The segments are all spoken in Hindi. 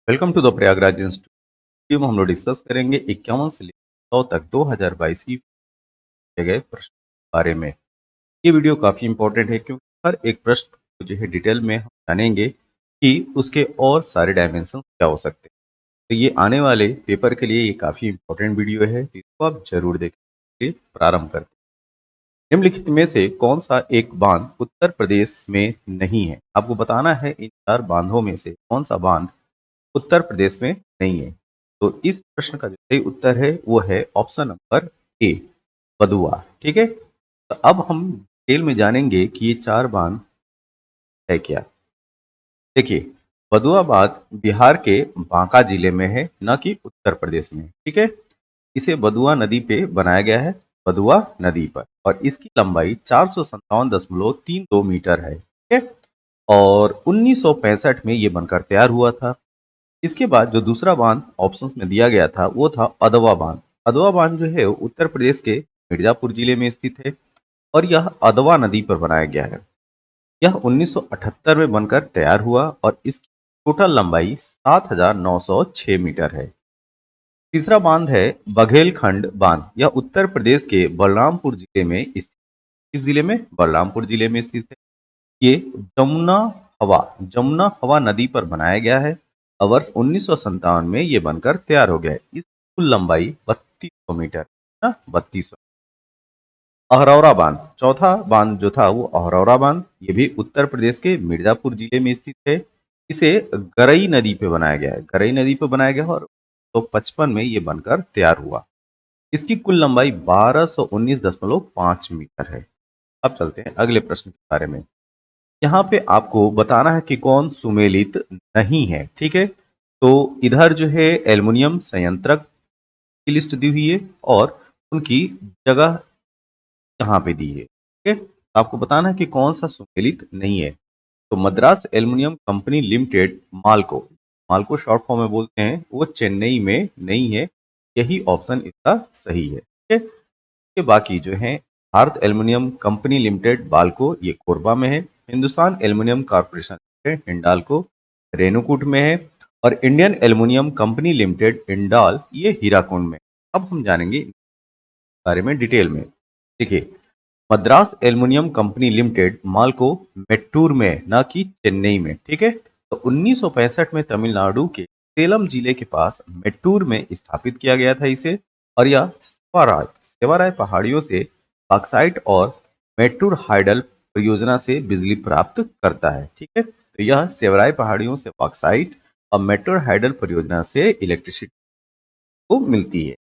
Welcome to the Prayagraj institute में हम लोग डिस्कस करेंगे 51 से लेकर 100 तक 2022 की पूछे गए प्रश्न के बारे में। ये वीडियो काफ़ी इंपॉर्टेंट है क्योंकि हर एक प्रश्न को जो है डिटेल में हम जानेंगे कि उसके और सारे डायमेंशन क्या हो सकते हैं। तो ये आने वाले पेपर के लिए ये काफ़ी इंपॉर्टेंट वीडियो है, तो इसको आप जरूर देखें। प्रारंभ करते हैं। निम्नलिखित में से कौन सा एक बांध उत्तर प्रदेश में नहीं है? आपको बताना है इन चार बांधों में से कौन सा बांध उत्तर प्रदेश में नहीं है। तो इस प्रश्न का जो सही उत्तर है वो है ऑप्शन नंबर ए, बदुआ। ठीक है, तो अब हम डिटेल में जानेंगे कि ये चार बांध है क्या। देखिए, बदुआ बांध बिहार के बांका जिले में है, न कि उत्तर प्रदेश में। ठीक है, इसे बदुआ नदी पे बनाया गया है, बदुआ नदी पर, और इसकी लंबाई 457.32 मीटर है। ठीक है, और 1965 में ये बनकर तैयार हुआ था। इसके बाद जो दूसरा बांध ऑप्शंस में दिया गया था वो था अदवा बांध। अदवा बांध जो है वो उत्तर प्रदेश के मिर्जापुर जिले में स्थित है और यह अदवा नदी पर बनाया गया है। यह 1978 में बनकर तैयार हुआ और इसकी टोटल लंबाई 7,906 मीटर है। तीसरा बांध है बघेलखंड बांध। यह उत्तर प्रदेश के बलरामपुर जिले में स्थित। इस जिले में बलरामपुर जिले में स्थित है। ये जमुना हवा नदी पर बनाया गया है और वर्ष 1957 में ये बनकर तैयार हो गया है। इसकी कुल लंबाई 3200 मीटर है, 3200। अहरौरा बांध, चौथा बांध जो था वो अहरौरा बांध, ये भी उत्तर प्रदेश के मिर्जापुर जिले में स्थित है। इसे गरई नदी पे बनाया गया है, गरई नदी पे बनाया गया और 1955 में ये बनकर तैयार हुआ। इसकी कुल लंबाई 1219.5 मीटर है। अब चलते हैं अगले प्रश्न के बारे में। यहाँ पे आपको बताना है कि कौन सुमेलित नहीं है। ठीक है, तो इधर जो है एल्युमिनियम संयंत्रक की लिस्ट दी हुई है और उनकी जगह यहाँ पे दी है। ठीक है, आपको बताना है कि कौन सा सुमेलित नहीं है। तो Madras aluminium company limited, Malco, Malco short form में बोलते हैं, वो चेन्नई में नहीं है। यही ऑप्शन इसका सही है। ठीक है, के बाकी जो है Bharat aluminium company limited Balco, ये कोरबा में है। Hindustan aluminium corporation limited Hindalco Renukoot में है और Indian aluminium company limited Indal, ये हीराकुंड में। अब हम जानेंगे इस बारे में डिटेल में। देखिए, Madras aluminium company limited Malco Mettur में, ना कि चेन्नई में। ठीक है, तो 1965 में तमिलनाडु के सेलम जिले के पास मेट्टूर में स्थापित किया गया था इसे। और यह सेवाराय पहाड़ियों से बॉक्साइट और मेट्टूर हाइडल परियोजना से बिजली प्राप्त करता है। ठीक है, तो यह सेवाराय पहाड़ियों से बॉक्साइट और मेट्टूर हाइडल परियोजना से इलेक्ट्रिसिटी को मिलती है।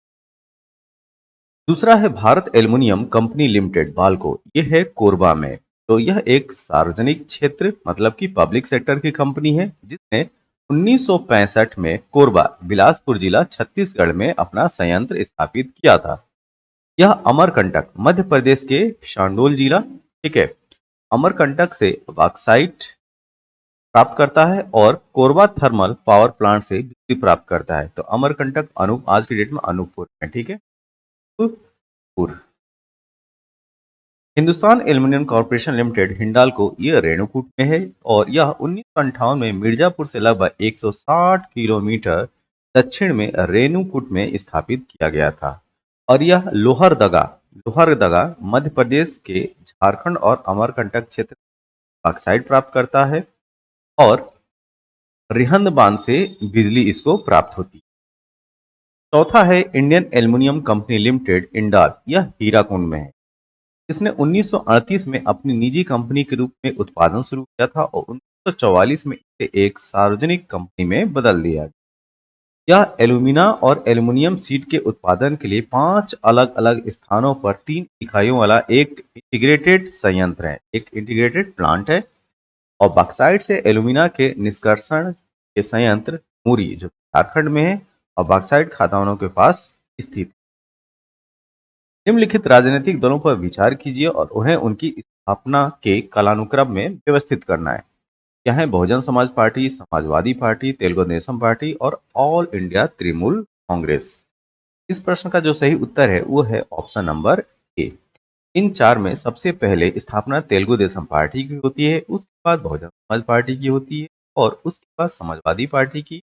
दूसरा है Bharat aluminium company limited Balco, ये है कोरबा में। तो यह एक सार्वजनिक क्षेत्र मतलब कि पब्लिक सेक्टर की कंपनी है जिसने 1965 में कोरबा, बिलासपुर जिला छत्तीसगढ़ में अपना संयंत्र स्थापित किया था। यह अमरकंटक, मध्य प्रदेश के शांडोल जिला, ठीक है, अमरकंटक से बॉक्साइट प्राप्त करता है और कोरबा थर्मल पावर प्लांट से बिजली प्राप्त करता है। तो अमरकंटक अनूप आज की डेट में अनूपपुर में। ठीक है, Anuppur. Hindustan aluminium corporation limited Hindalco, ये रेणुकूट में है और यह 1958 में मिर्जापुर से लगभग 160 किलोमीटर दक्षिण में रेणुकूट में स्थापित किया गया था। और यह लोहरदगा मध्य प्रदेश के झारखंड और अमरकंटक क्षेत्र में ऑक्साइड प्राप्त करता है और रिहंद बांध से बिजली इसको प्राप्त होती है। चौथा है Indian aluminium company limited Indal, यह हीराकुंड में है। इसने 1938 में अपनी निजी कंपनी के रूप में उत्पादन शुरू किया था और 1944 में इसे एक सार्वजनिक कंपनी में बदल दिया गया। यह एल्यूमिना और एल्युमिनियम शीट के उत्पादन के लिए 5 अलग अलग स्थानों पर 3 इकाइयों वाला एक इंटीग्रेटेड संयंत्र है, एक इंटीग्रेटेड प्लांट है। और बॉक्साइट से एल्यूमिना के निष्कर्षण के संयंत्र मुरी, जो झारखंड में है, और बॉक्साइट खदानों के पास स्थित। निम्नलिखित राजनीतिक दलों पर विचार कीजिए और उन्हें उनकी स्थापना के कालानुक्रम में व्यवस्थित करना है। यहाँ है Bahujan Samaj party, Samajwadi party, Telugu Desam party और ऑल इंडिया तृणमूल कांग्रेस। इस प्रश्न का जो सही उत्तर है वो है ऑप्शन नंबर ए। इन चार में सबसे पहले स्थापना तेलुगु देशम पार्टी की होती है, उसके बाद बहुजन समाज पार्टी की होती है और उसके बाद समाजवादी पार्टी की,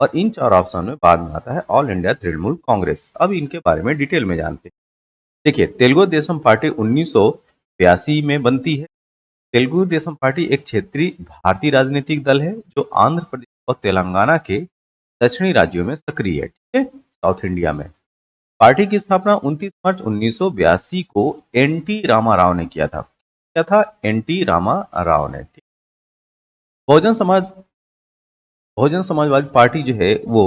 और इन 4 ऑप्शन में बाद में आता है ऑल इंडिया तृणमूल कांग्रेस। अब इनके बारे में डिटेल में जानते हैं। देखिए, तेलुगु देशम पार्टी 1982 में बनती है। तेलुगु देशम पार्टी एक क्षेत्रीय भारतीय राजनीतिक दल है जो आंध्र प्रदेश और तेलंगाना के दक्षिणी राज्यों में सक्रिय है, ठीक है, साउथ इंडिया में। पार्टी की स्थापना 29 मार्च 1982 को एन.टी. रामाराव ने किया था। क्या था? एन.टी. रामाराव ने। बहुजन समाज बहुजन समाजवादी पार्टी जो है वो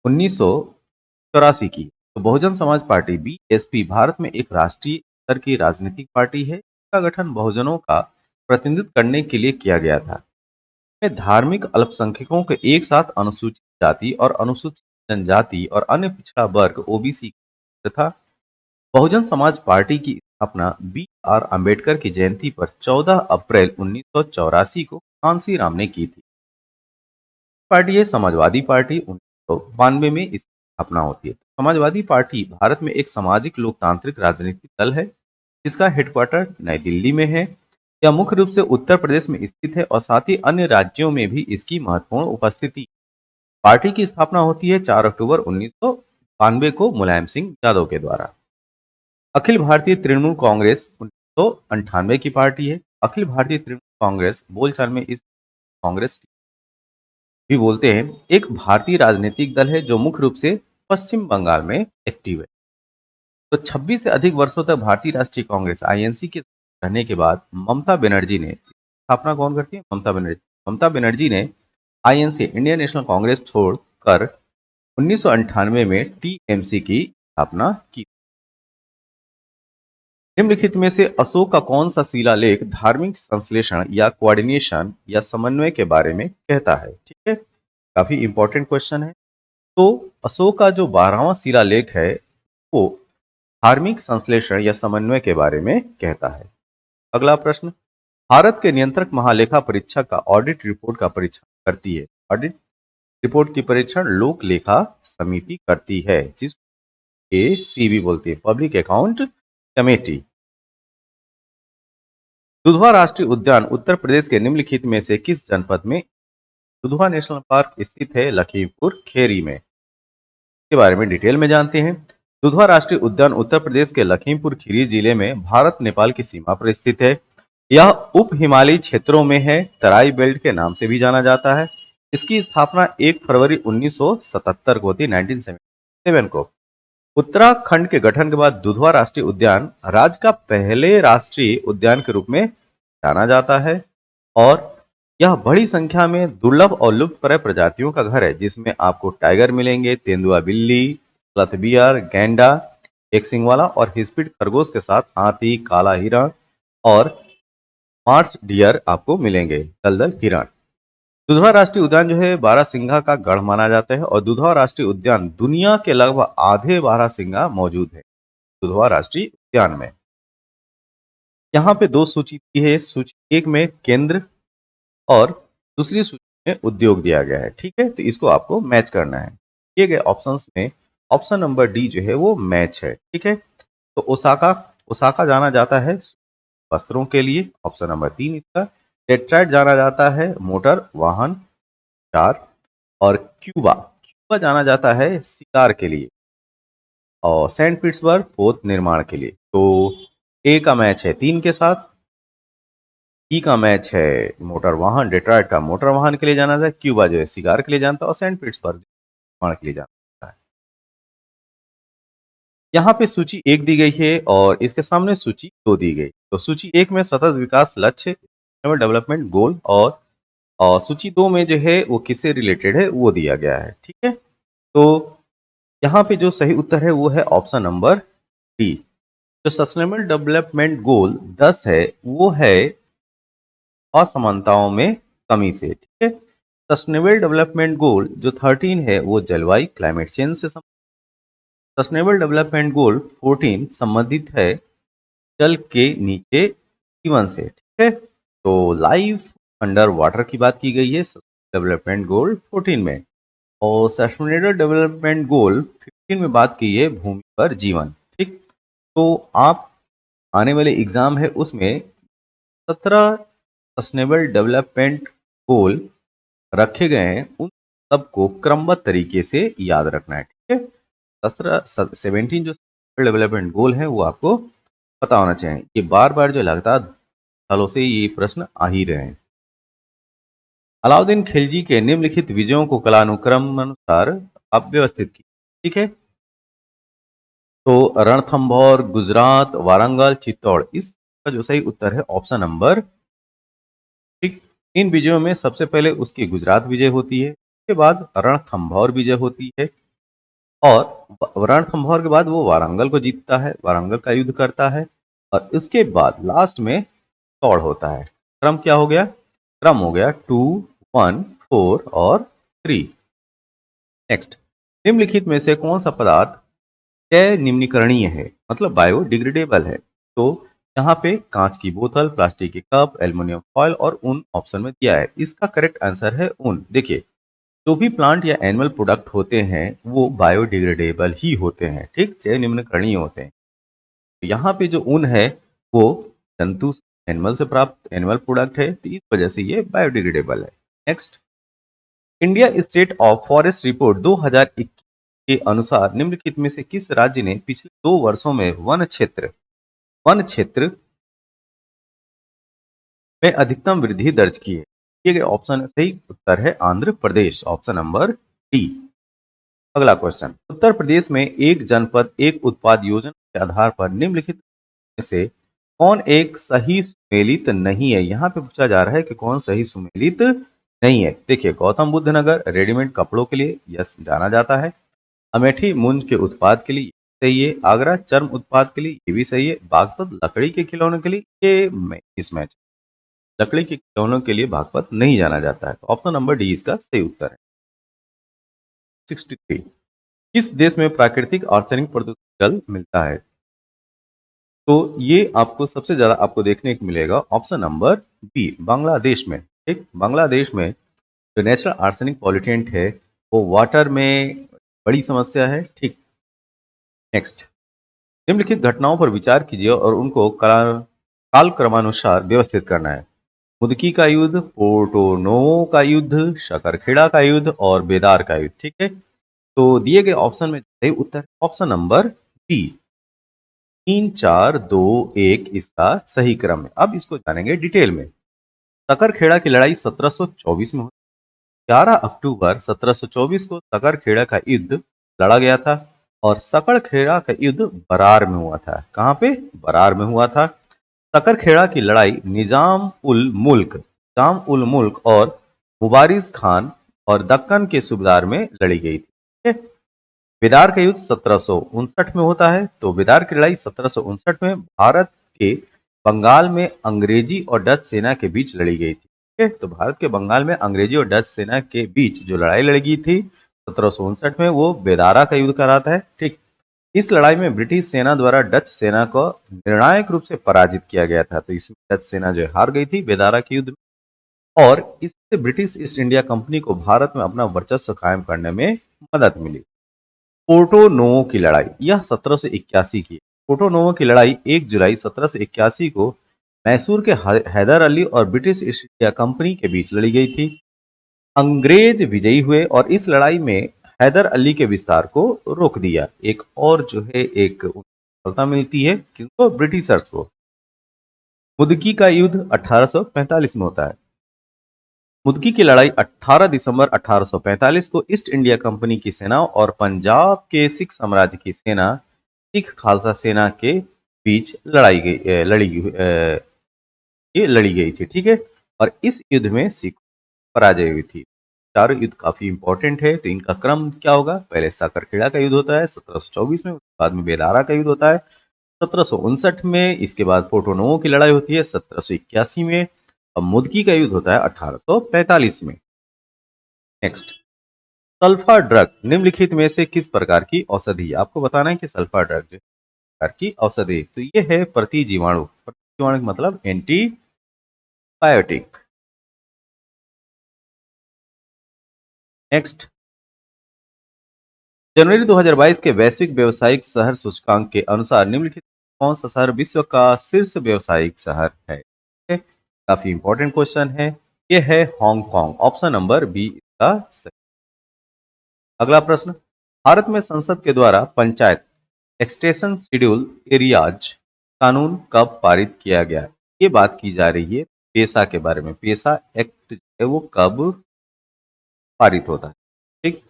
1984 की। तो बहुजन समाज पार्टी बीएसपी भारत में एक राष्ट्रीय स्तर की राजनीतिक पार्टी है। इसका गठन बहुजनों का प्रतिनिधित्व करने के लिए किया गया था। में धार्मिक अल्पसंख्यकों के एक साथ अनुसूचित जाति और अनुसूचित जनजाति और अन्य पिछड़ा वर्ग ओबीसी तथा बहुजन समाज पार्टी की स्थापना बी.आर. अंबेडकर की जयंती पर 14 अप्रैल 1984 को कांसी राम ने की थी। पार्टी है समाजवादी पार्टी। 1992 में इसकी स्थापना होती है। समाजवादी पार्टी भारत में एक सामाजिक लोकतांत्रिक राजनीतिक दल है जिसका हेडक्वार्टर नई दिल्ली में है। यह मुख्य रूप से उत्तर प्रदेश में स्थित है और साथ ही अन्य राज्यों में भी इसकी महत्वपूर्ण उपस्थिति। पार्टी की स्थापना होती है 4 अक्टूबर 1992 को मुलायम सिंह यादव के द्वारा। अखिल भारतीय तृणमूल कांग्रेस 1998 की पार्टी है। अखिल भारतीय तृणमूल कांग्रेस बोलचाल में इस कांग्रेस भी बोलते हैं, एक भारतीय राजनीतिक दल है जो मुख्य रूप से पश्चिम बंगाल में एक्टिव है। तो 26 से अधिक वर्षों तक भारतीय राष्ट्रीय कांग्रेस आईएनसी के रहने के बाद ममता बनर्जी ने स्थापना कौन करती है? ममता बनर्जी ने आईएनसी इंडियन नेशनल कांग्रेस छोड़कर 1998 में टीएमसी की स्थापना की। निम्नलिखित में से अशोक का कौन सा शिलालेख धार्मिक संश्लेषण या कोऑर्डिनेशन या समन्वय के बारे में कहता है? ठीक है, काफी इंपॉर्टेंट क्वेश्चन है। तो अशोक का जो 12वां शिलालेख है वो धार्मिक संश्लेषण या समन्वय के बारे में कहता है। अगला प्रश्न, भारत के नियंत्रक महालेखा परीक्षक का ऑडिट रिपोर्ट का परीक्षण करती है। ऑडिट रिपोर्ट की परीक्षण लोक लेखा समिति करती है जिसको सीबी बोलती है, पब्लिक अकाउंट कमेटी। दुधवा राष्ट्रीय उद्यान उत्तर प्रदेश के निम्नलिखित में से किस जनपद में? दुधवा नेशनल पार्क स्थित है लखीमपुर खेरी में। के बारे में डिटेल में जानते हैं। दुधवा राष्ट्रीय उद्यान उत्तर प्रदेश के लखीमपुर खीरी जिले में भारत नेपाल की सीमा पर स्थित है। यह उप हिमालयी क्षेत्रों में है, तराई बेल्ट के नाम से भी जाना जाता है। इसकी स्थापना 1 फरवरी 1977 को होती, 1977 को। उत्तराखंड के गठन के बाद दुधवा राष्ट्रीय उद्यान राज्य का पहले राष्ट्रीय उद्यान के रूप में जाना जाता है और यह बड़ी संख्या में दुर्लभ और लुप्तप्राय प्रजातियों का घर है जिसमें आपको टाइगर मिलेंगे, तेंदुआ बिल्ली, स्लथ बियर, गैंडा, एक सिंग वाला और हिस्पिड खरगोश के साथ हाथी, काला हिरण और मार्स डियर आपको मिलेंगे, दलदल हिरण। दुधवा राष्ट्रीय उद्यान जो है बारहसिंघा का गढ़ माना जाता है और दुधवा राष्ट्रीय उद्यान दुनिया के लगभग आधे बारहसिंघा मौजूद है दुधवा राष्ट्रीय उद्यान में। यहाँ पे 2 सूची दी है, सूची 1 में केंद्र और दूसरी सूची में उद्योग दिया गया है। ठीक है, तो इसको आपको मैच करना है। दिए गए ऑप्शंस में ऑप्शन नंबर डी जो है वो मैच है। ठीक है, तो ओसाका जाना जाता है वस्त्रों के लिए, ऑप्शन नंबर 3 इसका। डेट्रॉइट जाना जाता है मोटर वाहन 4 और क्यूबा जाना जाता है शिकार के लिए और सेंट पीटर्सबर्ग पोत निर्माण के लिए। तो ए का मैच है 3 के साथ, ई का मैच है मोटर वाहन, डेट्रॉइट का मोटर वाहन के लिए जाना जाता है, क्यूबा जो है शिकार के लिए जानता है और सेंट पीटर्सबर्ग निर्माण के लिए जाना है। यहाँ पे सूची 1 दी गई है और इसके सामने सूची 2 दी गई। तो सूची 1 में सतत विकास लक्ष्य डेवलपमेंट गोल और सूची 2 में जो है वो किससे रिलेटेड है वो दिया गया है। ठीक है, तो यहाँ पे जो सही उत्तर है वो है ऑप्शन नंबर डी। जो सस्टेनेबल डेवलपमेंट गोल 10 है वो है असमानताओं में कमी से। ठीक है, सस्टेनेबल डेवलपमेंट गोल जो 13 है वो जलवायु क्लाइमेट चेंज से सस्टेनेबल डेवलपमेंट गोल 14 संबंधित है जल के नीचे जीवन से। ठीक है, तो लाइफ अंडर वाटर की बात की गई है डेवलपमेंट गोल 14 में और सस्टेनेबल डेवलपमेंट गोल 15 में बात की है भूमि पर जीवन। ठीक, तो आप आने वाले एग्जाम है उसमें 17 सस्टेनेबल डेवलपमेंट गोल रखे गए हैं। उन सबको क्रमबद्ध तरीके से याद रखना है, ठीक है। 17 जो डेवलपमेंट गोल है वो आपको पता होना चाहिए। ये बार बार जो लगातार सालों से ये प्रश्न आ ही रहे हैं। अलाउद्दीन खिलजी के निम्नलिखित विजयों को कालानुक्रम अनुसार आप व्यवस्थित किए, ठीक है। तो रणथंभौर, गुजरात, वारंगल, चित्तौड़, इसका जो सही उत्तर है ऑप्शन नंबर, ठीक। इन विजयों में सबसे पहले उसकी गुजरात विजय होती है, उसके बाद रणथंभौर विजय होती है, और रणथंभौर के बाद वो वारंगल को जीतता है, वारंगल का युद्ध करता है, और इसके बाद लास्ट में तौड़ होता है। क्रम क्या हो गया? क्रम हो गया 2, 1, 4 और 3। नेक्स्ट, निम्नलिखित में से कौन सा पदार्थ जैव निम्नीकरणीय है, मतलब बायोडिग्रेडेबल है? तो यहाँ पे कांच की बोतल, प्लास्टिक के कप, एल्युमिनियम फॉयल और ऊन ऑप्शन में दिया है। इसका करेक्ट आंसर है ऊन। देखिए, जो भी प्लांट या एनिमल प्रोडक्ट होते हैं वो बायोडिग्रेडेबल ही होते हैं, ठीक, जैव निम्नीकरणीय होते हैं। तो यहाँ पे जो ऊन है वो जंतु एनिमल से प्राप्त एनिमल प्रोडक्ट है, तो इस वजह से ये बायोडिग्रेडेबल है। Next, India state of forest report 2021 के अनुसार निम्नलिखित में से किस राज्य ने पिछले 2 वर्षों में वन क्षेत्र में अधिकतम वृद्धि दर्ज की है? दिए गए ऑप्शन सही उत्तर है Andhra Pradesh, option number D. अगला क्वेश्चन, उत्तर प्रदेश में एक जनपद एक उत्पाद योजना के आधार पर निम्नलिखित में से कौन एक सही सुमेलित नहीं है? यहाँ पे पूछा जा रहा है कि कौन सही सुमेलित नहीं है। देखिए, गौतम बुद्ध नगर रेडीमेड कपड़ों के लिए यस जाना जाता है, अमेठी मूंज के उत्पाद के लिए सही है, आगरा चर्म उत्पाद के लिए ये भी सही है, बागपत लकड़ी के खिलौनों के लिए ये इस मैच लकड़ी के खिलौनों के लिए बागपत नहीं जाना जाता है, तो ऑप्शन नंबर डी इसका सही उत्तर है। 63, किस देश में प्राकृतिक आर्सेनिक प्रदूषित जल मिलता है? तो ये आपको सबसे ज्यादा आपको देखने को मिलेगा ऑप्शन नंबर बी, बांग्लादेश में, ठीक। बांग्लादेश में जो नेचुरल आर्सेनिक पॉल्यूटेंट है वो वाटर में बड़ी समस्या है, ठीक। नेक्स्ट, निम्नलिखित घटनाओं पर विचार कीजिए और उनको काल क्रमानुसार व्यवस्थित करना है। मुदकी का युद्ध, पोर्टोनोवो का युद्ध, शकरखेड़ा का युद्ध और बेदार का युद्ध, ठीक है। तो दिए गए ऑप्शन में सही उत्तर ऑप्शन नंबर बी, 3, 4, 2, 1 इसका सही क्रम है। अब इसको जानेंगे डिटेल में। सकरखेड़ा की लड़ाई 1724 में हुई। 11 अक्टूबर 1724 को सकरखेड़ा का युद्ध लड़ा गया था, और सकरखेड़ा का युद्ध बरार में हुआ था। कहाँ पे? बरार में हुआ था। सकरखेड़ा की लड़ाई निजाम उल मुल्क और मुबारिज खान और दक्कन के सूबेदार में लड़ी गई थी, ठीक है। बेदार का युद्ध 1759 में होता है। तो बेदार की लड़ाई 1759 में भारत के बंगाल में अंग्रेजी और डच सेना के बीच लड़ी गई थी, ठीक है। तो भारत के बंगाल में अंग्रेजी और डच सेना के बीच जो लड़ाई लड़ी गई थी 1759 में, वो बेदारा का युद्ध कहलाता है, ठीक। इस लड़ाई में ब्रिटिश सेना द्वारा डच सेना को निर्णायक रूप से पराजित किया गया था। तो इसमें डच सेना जो हार गई थी बेदारा के युद्ध में, और इससे ब्रिटिश ईस्ट इंडिया कंपनी को भारत में अपना वर्चस्व कायम करने में मदद मिली। पोर्टो नोवो की लड़ाई, यह 1781 की। पोर्टो नोवो की लड़ाई 1 जुलाई 1781 को मैसूर के हैदर अली और ब्रिटिश ईस्ट इंडिया कंपनी के बीच लड़ी गई थी। अंग्रेज विजयी हुए और इस लड़ाई में हैदर अली के विस्तार को रोक दिया। एक और जो है एक सफलता मिलती है किसको? ब्रिटिशर्स को। मुदकी का युद्ध 1845 में होता है। मुदकी की लड़ाई 18 दिसंबर 1845 को ईस्ट इंडिया कंपनी की सेना और पंजाब के सिख साम्राज्य की सेना सिख खालसा सेना के बीच लड़ी गई थी, ठीक है। और इस युद्ध में सिख पराजय हुई थी। चारों युद्ध काफी इंपॉर्टेंट है, तो इनका क्रम क्या होगा? पहले साकरखेड़ा का युद्ध होता है 1724 में, उसके बाद में बेदारा का युद्ध होता है 1759 में, इसके बाद पोर्टोनोवो की लड़ाई होती है 1781 में, और मुदकी का युद्ध होता है 1845 में। नेक्स्ट, सल्फा ड्रग निम्नलिखित में से किस प्रकार की औषधि? आपको बताना है कि सल्फा ड्रग जो प्रकार की औषधि, तो ये है प्रतिजीवाणु मतलब एंटीबायोटिक। नेक्स्ट, जनवरी 2022 के वैश्विक व्यावसायिक शहर सूचकांक के अनुसार निम्नलिखित कौन सा शहर विश्व का शीर्ष व्यावसायिक शहर है? ठीक है? काफी इंपॉर्टेंट क्वेश्चन है। ये है हांगकांग, ऑप्शन नंबर बी इसका सही। अगला प्रश्न, भारत में संसद के द्वारा पंचायत एक्सटेंशन शेड्यूल एरियाज कानून कब पारित किया गया? ये बात की जा रही है पेशा के बारे में। पेशा एक्ट जो है वो कब पारित होता है? ठीक,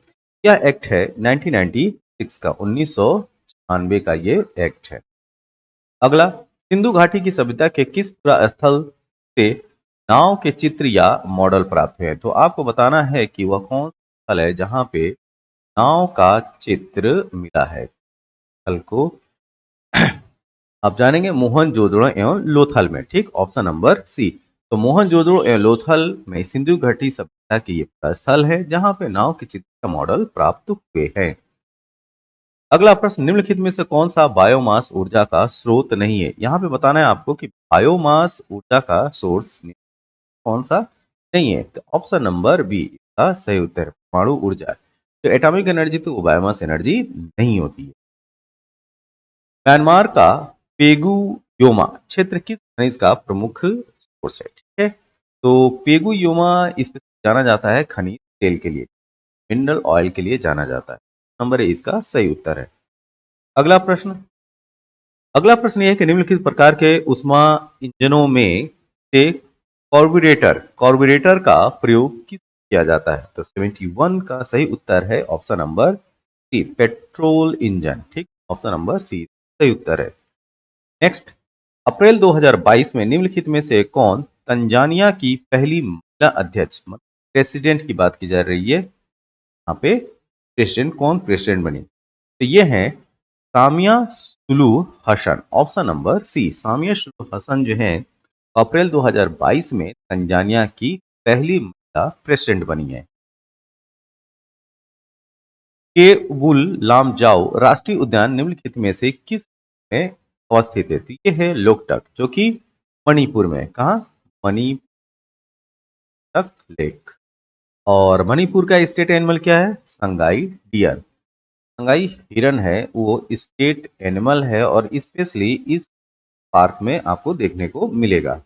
यह एक्ट है 1996 का, 1996 का ये एक्ट है। अगला, सिंधु घाटी की सभ्यता के किस पुरा स्थल से नाव के चित्र या मॉडल प्राप्त हुए हैं? तो आपको बताना है कि वह कौन सा स्थल है जहां पे नाव का चित्र मिला है। स्थल को आप जानेंगे मोहनजोदड़ो एवं लोथल में। ठीक, ऑप्शन नंबर सी। तो मोहनजोदड़ो एवं लोथल में सिंधु घाटी सभ्यता की ये पूरा स्थल है जहां पे नाव के चित्र का मॉडल प्राप्त हुए हैं। अगला प्रश्न, निम्नलिखित में से कौन सा बायोमास ऊर्जा का स्रोत नहीं है? यहाँ पे बताना है आपको कि बायोमास ऊर्जा का सोर्स कौन सा नहीं है। तो ऑप्शन नंबर बी इसका सही उत्तर है, परमाणु ऊर्जा। तो एटॉमिक एनर्जी तो वो बायोमास एनर्जी नहीं होती है। म्यांमार का पेगुयोमा क्षेत्र किस खनिज का प्रमुख सोर्स है? ठीक है, तो पेगुयोमा इस पे जाना जाता है खनिज तेल के लिए, मिनरल ऑयल के लिए जाना जाता है। नंबर ए इसका सही उत्तर है। अगला प्रश्न, यह है कि निम्नलिखित प्रकार के ऊष्मा इंजनों में से कार्बोरेटर का प्रयोग किस किया जाता है? तो 71 का सही उत्तर है option number C, petrol engine. ठीक, ऑप्शन नंबर सी सही उत्तर है। नेक्स्ट, अप्रैल 2022 में निम्नलिखित में से कौन तंजानिया की पहली महिला अध्यक्ष, प्रेसिडेंट की बात की जा रही है यहाँ पे, प्रेसिडेंट कौन प्रेसिडेंट बनी? तो ये है Samia Suluhu Hassan, option number C. Samia Suluhu Hassan जो है अप्रैल 2022 में तंजानिया की पहली महिला प्रेसिडेंट बनी है। केवुल लामजाओ राष्ट्रीय उद्यान निम्नलिखित में से किस में अवस्थित है? तो ये है लोकटक, जो कि मणिपुर में, कहा, मणिटक लेक। और मणिपुर का स्टेट एनिमल क्या है? संगाई डियर। संगाई हिरन है वो स्टेट एनिमल है और स्पेशली इस पार्क में आपको देखने को मिलेगा।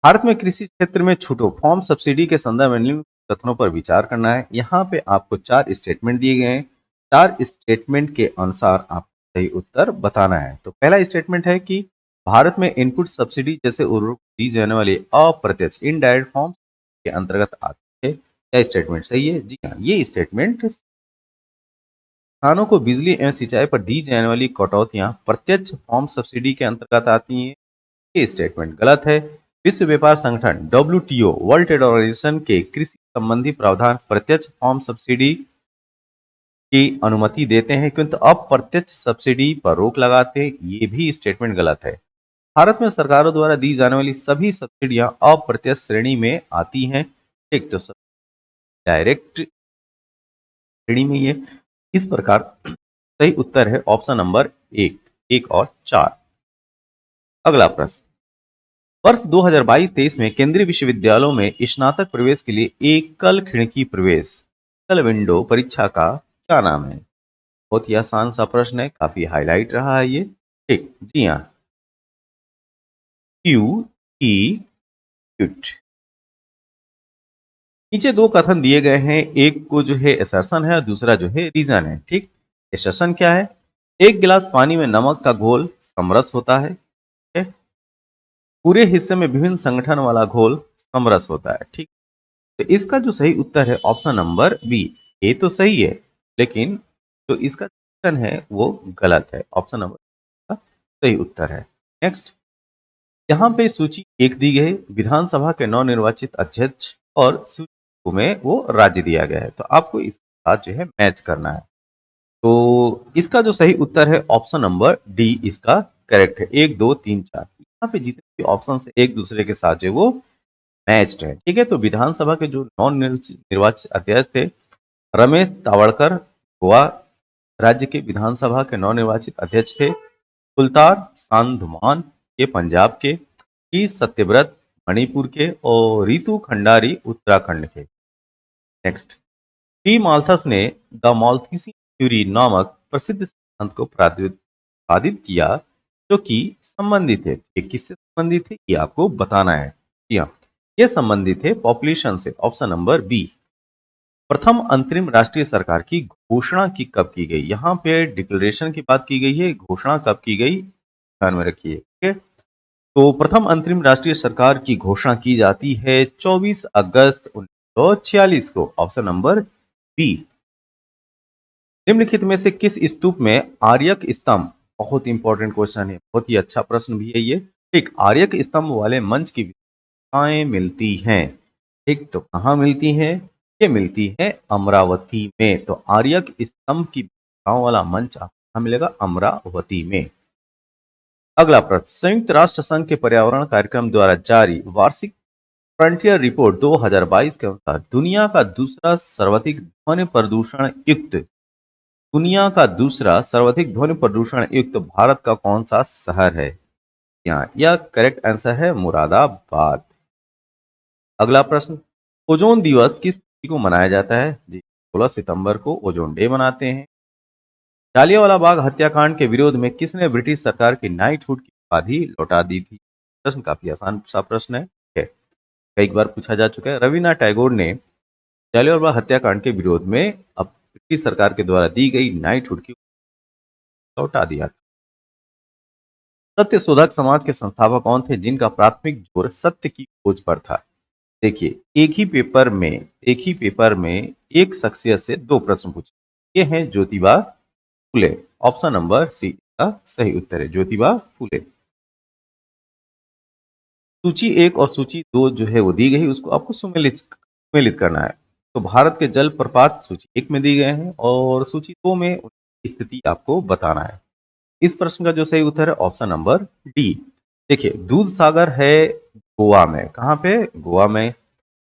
भारत में कृषि क्षेत्र में छूटों फॉर्म सब्सिडी के संदर्भ में निम्नलिखित कथनों पर विचार करना है। यहाँ पे आपको 4 स्टेटमेंट दिए गए हैं। 4 स्टेटमेंट के अनुसार आपको सही उत्तर बताना है। तो पहला स्टेटमेंट है कि भारत में इनपुट सब्सिडी जैसे उर्वरक दी जाने वाली अप्रत्यक्ष इनडायरेक्ट फॉर्म के अंतर्गत आती है। क्या स्टेटमेंट सही है? जी हाँ, ये स्टेटमेंट। किसानों को बिजली एवं सिंचाई पर दी जाने वाली कटौतियां प्रत्यक्ष फॉर्म सब्सिडी के अंतर्गत आती हैं। ये स्टेटमेंट गलत है। विश्व व्यापार संगठन WTO वर्ल्ड ट्रेड ऑर्गेनाइजेशन के कृषि संबंधी प्रावधान प्रत्यक्ष फॉर्म सब्सिडी की अनुमति देते हैं किंतु अप्रत्यक्ष सब्सिडी पर रोक लगाते हैं। ये भी स्टेटमेंट गलत है। भारत में सरकारों द्वारा दी जाने वाली सभी सब्सिडियां अप्रत्यक्ष श्रेणी में आती हैं। ठीक, तो डायरेक्ट श्रेणी में ये इस प्रकार सही उत्तर है ऑप्शन नंबर 1 और 4। अगला प्रश्न, वर्ष 2022-23 में केंद्रीय विश्वविद्यालयों में स्नातक प्रवेश के लिए एकल खिड़की प्रवेश, एकल विंडो परीक्षा का क्या नाम है? बहुत ही आसान सा प्रश्न है, काफी हाईलाइट रहा है ये। ठीक, जी हाँ, क्यू ई क्यूट। नीचे 2 कथन दिए गए हैं, एक को जो है असर्शन है और दूसरा जो है रीजन है। ठीक, असर्शन क्या है? एक गिलास पानी में नमक का घोल समरस होता है। ठीक है? पूरे हिस्से में विभिन्न संगठन वाला घोल समरस होता है। ठीक, तो इसका जो सही उत्तर है ऑप्शन नंबर बी। ए तो सही है लेकिन जो इसका ऑप्शन है वो गलत है। ऑप्शन नंबर का सही उत्तर है। नेक्स्ट, यहाँ पे सूची 1 दी गई, विधानसभा के नवनिर्वाचित अध्यक्ष और सूची में वो राज्य दिया गया है, तो आपको इसके साथ जो है मैच करना है। तो इसका जो सही उत्तर है ऑप्शन नंबर डी इसका करेक्ट है। 1 2 3 4 यहाँ पे जितने भी ऑप्शन है एक दूसरे के साथ जो वो मैच्ड है। ठीक है, तो विधानसभा के जो नव निर्वाचित अध्यक्ष थे रमेश तावड़कर गोवा राज्य के विधानसभा के नवनिर्वाचित अध्यक्ष थे। कुलतार सांधमान ये पंजाब के, टी सत्यव्रत मणिपुर के और रितु खंडारी उत्तराखंड के। नेक्स्ट, टी माल्थस ने द माल्थीसी थ्योरी नामक प्रसिद्ध सिद्धांत को प्रतिपादित किया जो कि संबंधित है। ये किससे संबंधित है ये आपको बताना है। जी हाँ, ये संबंधित है पॉपुलेशन से। Option number B. प्रथम अंतरिम राष्ट्रीय सरकार की घोषणा की कब की गई? यहाँ पे डिक्लेरेशन की बात की गई है, घोषणा कब की गई ध्यान में रखिए। ठीक है, तो प्रथम अंतरिम राष्ट्रीय सरकार की घोषणा की जाती है 24 अगस्त 1946 को। Option number B. निम्नलिखित में से किस स्तूप में आर्यक स्तंभ, बहुत इंपॉर्टेंट क्वेश्चन है, बहुत ही अच्छा प्रश्न भी है ये। ठीक, आर्यक स्तंभ वाले मंच की विशेषताएं मिलती हैं। ठीक, तो कहाँ मिलती हैं? ये मिलती है अमरावती में। तो आर्यक स्तंभ की विशेषताओं वाला मंच आपको कहाँ मिलेगा? अमरावती में। अगला प्रश्न, संयुक्त राष्ट्र संघ के पर्यावरण कार्यक्रम द्वारा जारी वार्षिक फ्रंटियर रिपोर्ट 2022 के अनुसार दुनिया का दूसरा सर्वाधिक ध्वनि प्रदूषण युक्त भारत का कौन सा शहर है? यहाँ यह करेक्ट आंसर है मुरादाबाद। अगला प्रश्न, ओजोन दिवस किस तिथि को मनाया जाता है? जी, 16 सितंबर को ओजोन डे मनाते हैं। जालियांवाला बाग हत्याकांड के विरोध में किसने ब्रिटिश सरकार की नाइटहुड की उपाधि लौटा दी थी? प्रश्न काफी आसान सा प्रश्न है। कई बार पूछा जा चुका है। रविन्द्रनाथ टैगोर ने जालियांवाला बाग हत्याकांड के विरोध में अब ब्रिटिश सरकार के द्वारा दी गई नाइटहुड की लौटा दिया था। सत्य शोधक समाज के संस्थापक कौन थे जिनका प्राथमिक जोर सत्य की खोज पर था? देखिए, एक ही पेपर में एक शख्सियत से दो प्रश्न पूछे। ये हैं ज्योतिबा फुले। ऑप्शन नंबर सी का सही उत्तर है ज्योतिबा फुले। सूची 1 और सूची 2 जो है वो दी गई, उसको आपको सुमेलित करना है। तो भारत के जल प्रपात सूची 1 में दी गए हैं और सूची 2 में उनकी स्थिति आपको बताना है। इस प्रश्न का जो सही उत्तर है ऑप्शन नंबर डी। देखिए, दूध सागर है गोवा में। कहाँ पे? गोवा में।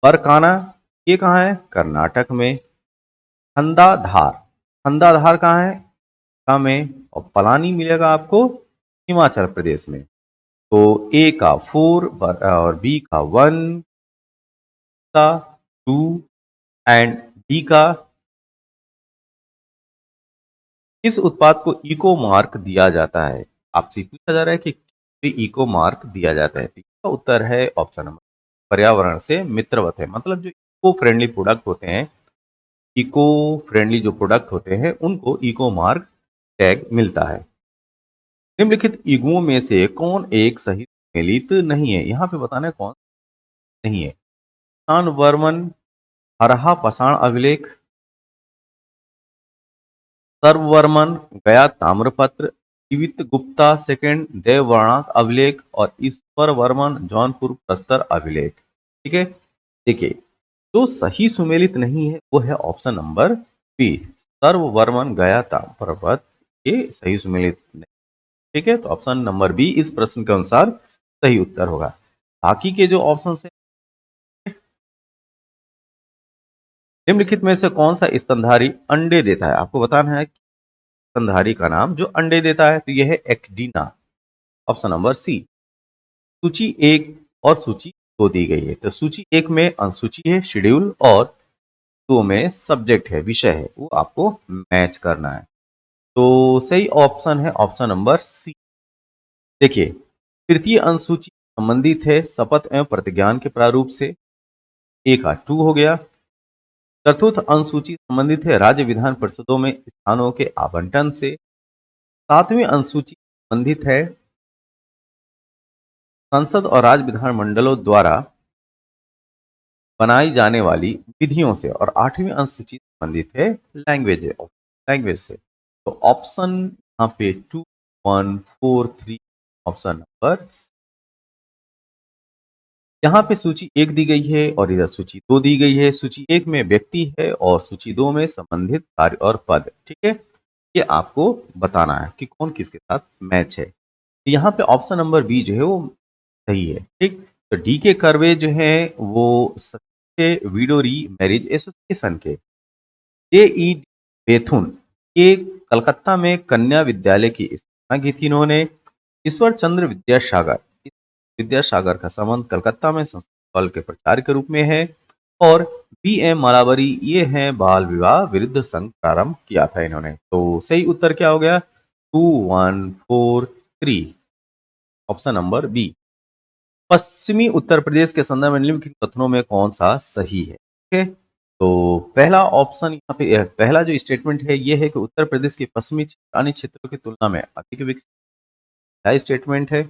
बरकाना ये कहाँ है? कर्नाटक में। हंदाधार, हंदाधार कहाँ है? का में। और पलानी मिलेगा आपको हिमाचल प्रदेश में। तो ए का 4 और बी का 1 का 2 एंड डी का। इस उत्पाद को इको मार्क दिया जाता है? आपसे पूछा जा रहा है कि इको मार्क दिया जाता है। इसका उत्तर है ऑप्शन नंबर, पर्यावरण से मित्रवत है। मतलब जो इको फ्रेंडली प्रोडक्ट होते हैं, इको फ्रेंडली जो प्रोडक्ट होते हैं उनको इको मार्क टैग मिलता है। निम्नलिखित युग्मों में से कौन एक सही सम्मिलित नहीं है? यहाँ पे बताना है कौन नहीं है। शान वर्मन हरहा पाषाण अभिलेख, सर्ववर्मन गया ताम्रपत्र, जीवित गुप्ता सेकंड देववर्णाक अभिलेख और ईश्वर वर्मन जौनपुर प्रस्तर अभिलेख। ठीक है, देखिए, जो सही सुमेलित नहीं है वो है ऑप्शन नंबर बी, सर्ववर्मन गया ताम्रपत्र। ये सही सुमेलित नहीं। ठीक है, तो ऑप्शन नंबर बी इस प्रश्न के अनुसार सही उत्तर होगा। बाकी के जो ऑप्शन है, निम्नलिखित में से कौन सा स्तनधारी अंडे देता है? आपको बताना है स्तनधारी का नाम जो अंडे देता है। तो यह है एक्डीना। ऑप्शन नंबर सी। सूची 1 और सूची 2 दी गई है। तो सूची 1 में अनुसूची है, शेड्यूल, और 2 में सब्जेक्ट है, विषय है, वो आपको मैच करना है। तो सही ऑप्शन है ऑप्शन नंबर सी। देखिए, तृतीय अनुसूची संबंधित है शपथ एवं प्रतिज्ञान के प्रारूप से, ए का 2 हो गया। चतुर्थ अनुसूची संबंधित है राज्य विधान परिषदों में स्थानों के आवंटन से। सातवीं अनुसूची संबंधित है संसद और राज्य विधानमंडलों द्वारा बनाई जाने वाली विधियों से। और आठवीं अनुसूची संबंधित है लैंग्वेज से। तो ऑप्शन यहाँ पे 2, 1, 4, 3 ऑप्शन नंबर। यहाँ पे सूची 1 दी गई है और इधर सूची 2 दी गई है। सूची 1 में व्यक्ति है और सूची 2 में संबंधित कार्य और पद। ठीक है, ये आपको बताना है कि कौन किसके साथ मैच है। यहाँ पे ऑप्शन नंबर बी जो है वो सही है। ठीक, तो डी के कर्वे जो है वो सच्चे विडोरी मैरिज एसोसिएशन के जेई बेथुन ये कलकत्ता में कन्या विद्यालय की स्थापना की थी इन्होंने। ईश्वर चंद्र विद्यासागर का संबंध कलकत्ता में संस्कृत बल के प्रचार के रूप में है। और बी एम मालावरी ये हैं बाल विवाह विरुद्ध संघ प्रारंभ किया था इन्होंने। तो सही उत्तर क्या हो गया? 2, 1, 4, 3 ऑप्शन नंबर बी। पश्चिमी उत्तर प्रदेश के संदर्भ में निम्नलिखित कथनों में कौन सा सही है? ठीक है, तो पहला ऑप्शन यहाँ पे पहला जो स्टेटमेंट है ये है कि उत्तर प्रदेश के पश्चिमी अन्य क्षेत्रों की तुलना में अधिक विकसित। क्या स्टेटमेंट है?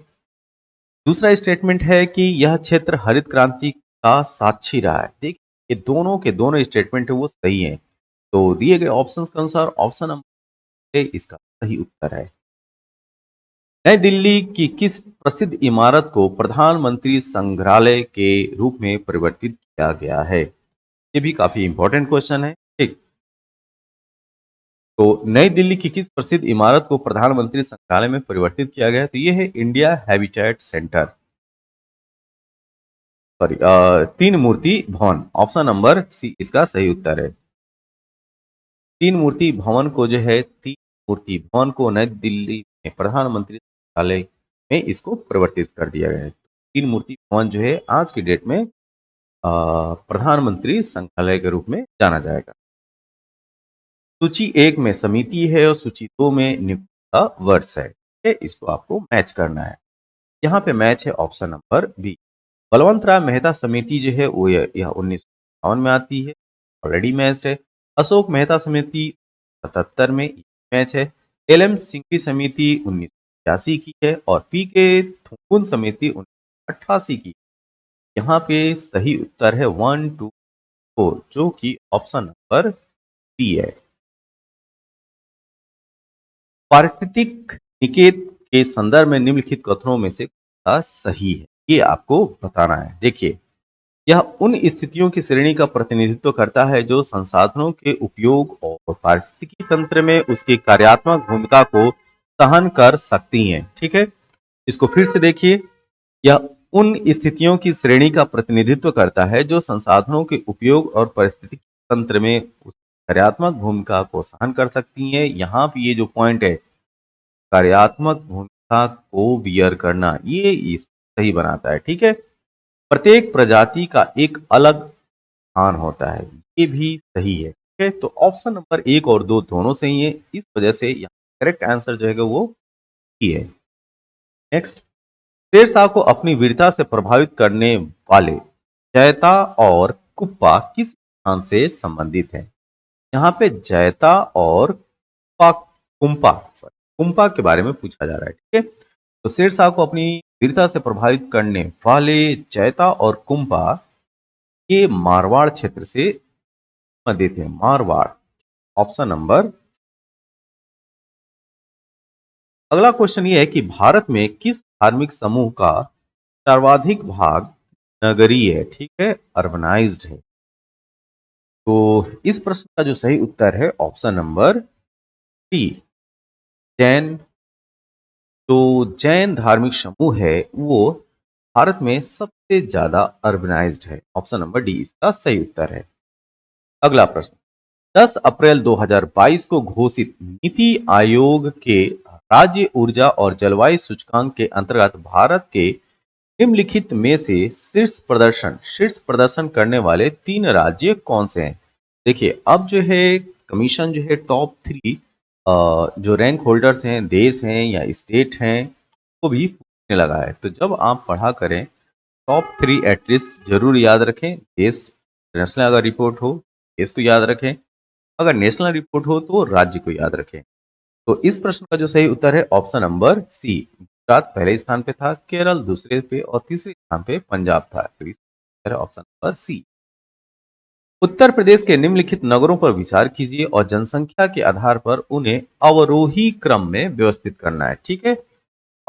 दूसरा स्टेटमेंट है कि यह क्षेत्र हरित क्रांति का साक्षी रहा है। देखिए, ये दोनों के दोनों स्टेटमेंट है वो सही हैं। तो दिए गए ऑप्शंस के अनुसार ऑप्शन नंबर ए इसका सही उत्तर है। नई दिल्ली की किस प्रसिद्ध इमारत को प्रधानमंत्री संग्रहालय के रूप में परिवर्तित किया गया है? ये भी काफी इंपॉर्टेंट क्वेश्चन है। ठीक, तो नई दिल्ली की किस प्रसिद्ध इमारत को प्रधानमंत्री संग्रहालय में परिवर्तित किया गया है? तो ये है इंडिया हैबिटेट सेंटर, सॉरी, तीन मूर्ति भवन। ऑप्शन नंबर सी इसका सही उत्तर है। तीन मूर्ति भवन को जो है, तीन मूर्ति भवन को नई दिल्ली में प्रधानमंत्री संग्रहालय में इसको परिवर्तित कर दिया गया है। तीन मूर्ति भवन जो है आज की डेट में प्रधानमंत्री संग्रहालय के रूप में जाना जाएगा। सूची 1 में समिति है और सूची 2 में नियुक्त का वर्ष है। ठीक है, इसको आपको मैच करना है। यहाँ पे मैच है ऑप्शन नंबर बी। बलवंत राय मेहता समिति जो है वो यह 1957 में आती है, ऑलरेडी मैच्ड है। अशोक मेहता समिति 77 में मैच है। एल.एम. सिंघवी समिति 1986 की है और पी.के. थुम्पुन समिति 1988 की। यहाँ पे सही उत्तर है 1, 2, 4 जो कि ऑप्शन नंबर बी है। पारिस्थितिक निकेत के संदर्भ में निम्नलिखित कथनों में से कौन सा सही है, ये आपको बताना है। देखिए, यह उन स्थितियों की श्रेणी का प्रतिनिधित्व करता है जो संसाधनों के उपयोग और पारिस्थितिकी तंत्र में उसकी कार्यात्मक भूमिका को सहन कर सकती हैं। ठीक है, इसको फिर से देखिए। यह उन स्थितियों की श्रेणी का प्रतिनिधित्व करता है जो संसाधनों के उपयोग और पारिस्थितिकी तंत्र में उसकी कार्यात्मक भूमिका को सहन कर सकती हैं। यहाँ पे ये जो पॉइंट है, कार्यात्मक भूमिका को बियर करना, ये सही बनाता है। ठीक है, प्रत्येक प्रजाति का एक अलग स्थान होता है, ये भी सही है। ठीक है, तो ऑप्शन नंबर 1 और 2 दोनों सही है। इस वजह से यहाँ करेक्ट आंसर जो है वो ही है। नेक्स्ट, शेरशाह को अपनी वीरता से प्रभावित करने वाले जयता और कुप्पा किस स्थान से संबंधित है? यहाँ पे जयता और कुंपा, सॉरी, कुंपा के बारे में पूछा जा रहा है। ठीक है, तो शेरशाह को अपनी वीरता से प्रभावित करने वाले जयता और कुंपा ये मारवाड़ क्षेत्र से संबंधित है। Marwar, option number. अगला क्वेश्चन ये है कि भारत में किस धार्मिक समूह का सर्वाधिक भाग नगरीय है? ठीक है, अर्बनाइज्ड है। तो इस प्रश्न का जो सही उत्तर है ऑप्शन नंबर बी, जैन। तो जैन धार्मिक समूह है वो भारत में सबसे ज्यादा अर्बनाइज्ड है। ऑप्शन नंबर डी इसका सही उत्तर है। अगला प्रश्न, 10 अप्रैल 2022 को घोषित नीति आयोग के राज्य ऊर्जा और जलवायु सूचकांक के अंतर्गत भारत के निम्नलिखित में से शीर्ष प्रदर्शन करने वाले 3 राज्य कौन से हैं? देखिए, अब जो है कमीशन जो है टॉप 3 जो रैंक होल्डर्स हैं, देश हैं या स्टेट हैं, वो भी पूछने लगा है। तो जब आप पढ़ा करें, टॉप 3 एटलीस्ट जरूर याद रखें। देश, इंटरनेशनल अगर रिपोर्ट हो देश को याद रखें, अगर नेशनल रिपोर्ट हो तो राज्य को याद रखें। तो इस प्रश्न का जो सही उत्तर है ऑप्शन नंबर सी, गुजरात पहले स्थान पे था, केरल दूसरे पे और तीसरे स्थान पे पंजाब था। तो इसका ऑप्शन नंबर सी। उत्तर प्रदेश के निम्नलिखित नगरों पर विचार कीजिए और जनसंख्या के आधार पर उन्हें अवरोही क्रम में व्यवस्थित करना है। ठीक है,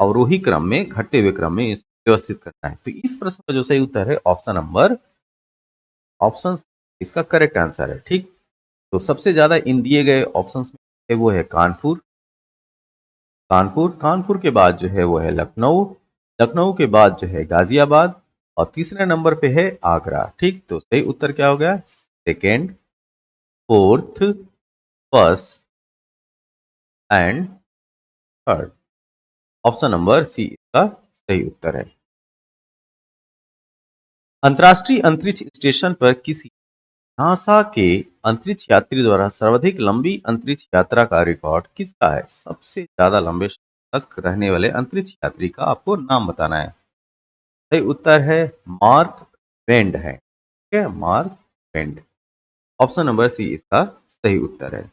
अवरोही क्रम में, घटते हुए क्रम में इसको व्यवस्थित करना है। तो इस प्रश्न का जो सही उत्तर है ऑप्शन नंबर, ऑप्शन इसका करेक्ट आंसर है। ठीक, तो सबसे ज्यादा इन दिए गए ऑप्शंस में वो है कानपुर। कानपुर के बाद जो है वो है लखनऊ। लखनऊ के बाद जो है गाजियाबाद और तीसरे नंबर पे है आगरा। ठीक, तो सही उत्तर क्या हो गया? Second, fourth, first and third. Option number C इसका सही उत्तर है। अंतर्राष्ट्रीय अंतरिक्ष स्टेशन पर किसी नासा के अंतरिक्ष यात्री द्वारा सर्वाधिक लंबी अंतरिक्ष यात्रा का रिकॉर्ड किसका है? सबसे ज्यादा लंबे समय तक रहने वाले अंतरिक्ष यात्री का आपको नाम बताना है। सही उत्तर है मार्क वेंड है। ठीक है, मार्क वेंड। ऑप्शन नंबर सी इसका सही उत्तर है।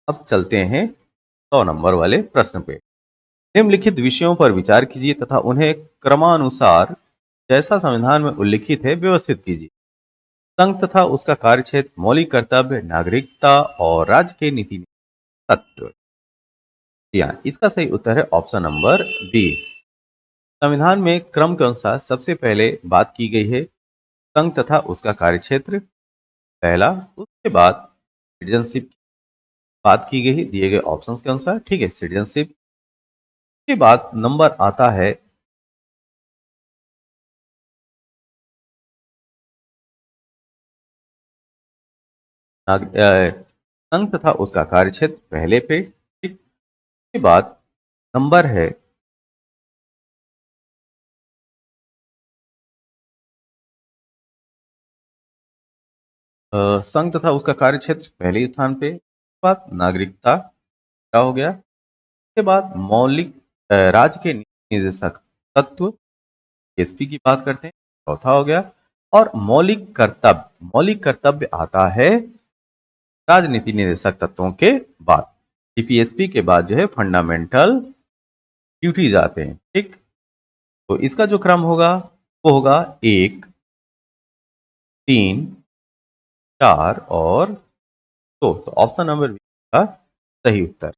अब चलते हैं 100 नंबर वाले प्रश्न पे। निम्नलिखित विषयों पर विचार कीजिए तथा उन्हें क्रमानुसार जैसा संविधान में उल्लिखित है व्यवस्थित कीजिए। संघ तथा उसका कार्यक्षेत्र, मौलिक कर्तव्य, नागरिकता और राज्य के नीति तत्व। जी हाँ, इसका सही उत्तर है ऑप्शन नंबर बी। संविधान में क्रम के अनुसार सबसे पहले बात की गई है संघ तथा उसका कार्यक्षेत्र पहला, उसके बाद सिटीजनशिप की बात की गई है दिए गए ऑप्शंस के अनुसार। ठीक है, सिटीजनशिप के बाद नंबर आता है संघ तथा उसका कार्यक्षेत्र पहले पे। ठीक, के बाद नंबर है संघ तथा उसका कार्यक्षेत्र पहले स्थान पे। उसके बाद नागरिकता क्या हो गया। उसके बाद मौलिक राज्य के निदेशक तत्व एसपी की बात करते हैं, चौथा हो गया। और मौलिक कर्तव्य आता है राजनीति निदेशक तत्वों के बाद। टीपीएसपी के बाद जो है फंडामेंटल ड्यूटीज आते हैं। ठीक, तो इसका जो क्रम होगा वो होगा 1, 3, 4 और 2। तो ऑप्शन नंबर बी का सही उत्तर।